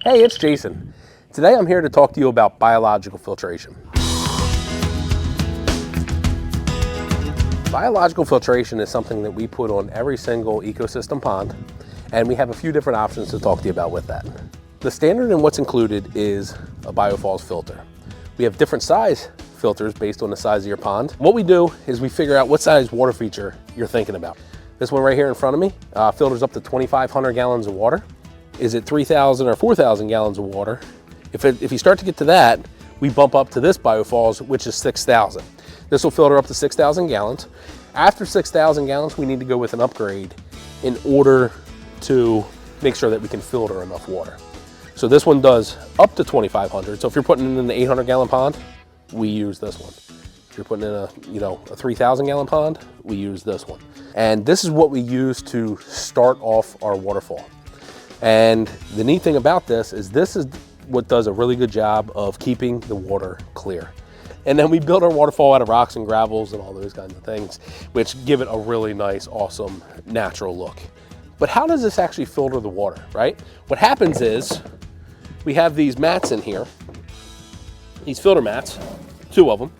Hey, it's Jason. Today I'm here to talk to you about biological filtration. Biological filtration is something that we put on every single ecosystem pond, and we have a few different options to talk to you about with that. The standard in what's included is a biofalls filter. We have different size filters based on the size of your pond. What we do is we figure out what size water feature you're thinking about. This one right here in front of me filters up to 2,500 gallons of water. Is it 3,000 or 4,000 gallons of water? If you start to get to that, we bump up to this biofalls, which is 6,000. This will filter up to 6,000 gallons. After 6,000 gallons, we need to go with an upgrade in order to make sure that we can filter enough water. So this one does up to 2,500. So if you're putting in an 800 gallon pond, we use this one. If you're putting in a 3,000 gallon pond, we use this one. And this is what we use to start off our waterfall. And the neat thing about this is what does a really good job of keeping the water clear. And then we build our waterfall out of rocks and gravels and all those kinds of things, which give it a really nice, awesome, natural look. But how does this actually filter the water, right? What happens is we have these mats in here, these filter mats, 2 of them.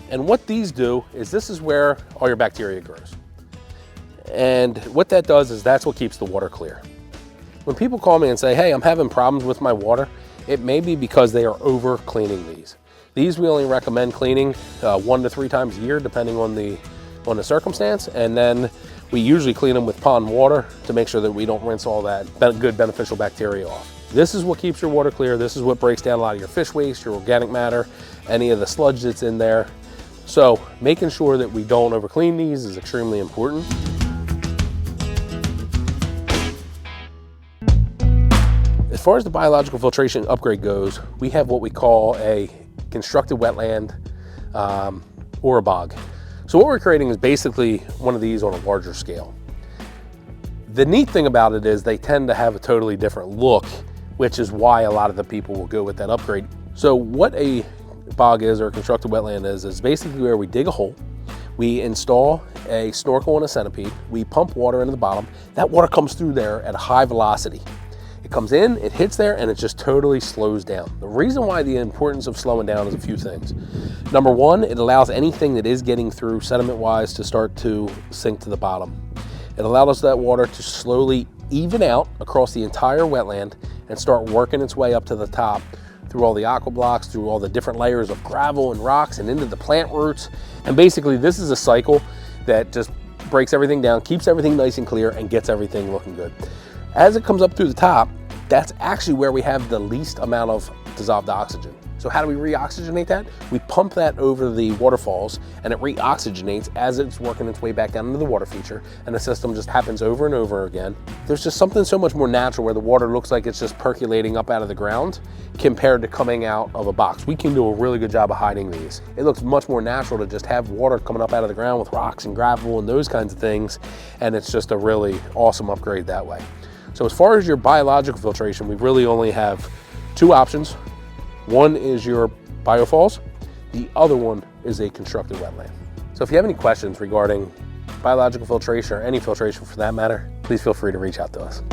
And what these do is this is where all your bacteria grows. And what that does is that's what keeps the water clear. When people call me and say, hey, I'm having problems with my water, it may be because they are over cleaning these. These we only recommend cleaning 1 to 3 times a year, depending on the circumstance. And then we usually clean them with pond water to make sure that we don't rinse all that good beneficial bacteria off. This is what keeps your water clear. This is what breaks down a lot of your fish waste, your organic matter, any of the sludge that's in there. So making sure that we don't over clean these is extremely important. As far as the biological filtration upgrade goes, we have what we call a constructed wetland or a bog. So what we're creating is basically one of these on a larger scale. The neat thing about it is they tend to have a totally different look, which is why a lot of the people will go with that upgrade. So what a bog is, or a constructed wetland is basically where we dig a hole, we install a snorkel and a centipede, we pump water into the bottom, that water comes through there at a high velocity. It comes in, it hits there, and it just totally slows down. The reason why the importance of slowing down is a few things. Number one, it allows anything that is getting through sediment-wise to start to sink to the bottom. It allows that water to slowly even out across the entire wetland and start working its way up to the top through all the aqua blocks, through all the different layers of gravel and rocks and into the plant roots. And basically this is a cycle that just breaks everything down, keeps everything nice and clear, and gets everything looking good. As it comes up through the top, that's actually where we have the least amount of dissolved oxygen. So how do we re-oxygenate that? We pump that over the waterfalls and it re-oxygenates as it's working its way back down into the water feature, and the system just happens over and over again. There's just something so much more natural where the water looks like it's just percolating up out of the ground compared to coming out of a box. We can do a really good job of hiding these. It looks much more natural to just have water coming up out of the ground with rocks and gravel and those kinds of things, and it's just a really awesome upgrade that way. So as far as your biological filtration, we really only have 2 options. One is your biofalls, the other one is a constructed wetland. So if you have any questions regarding biological filtration or any filtration for that matter, please feel free to reach out to us.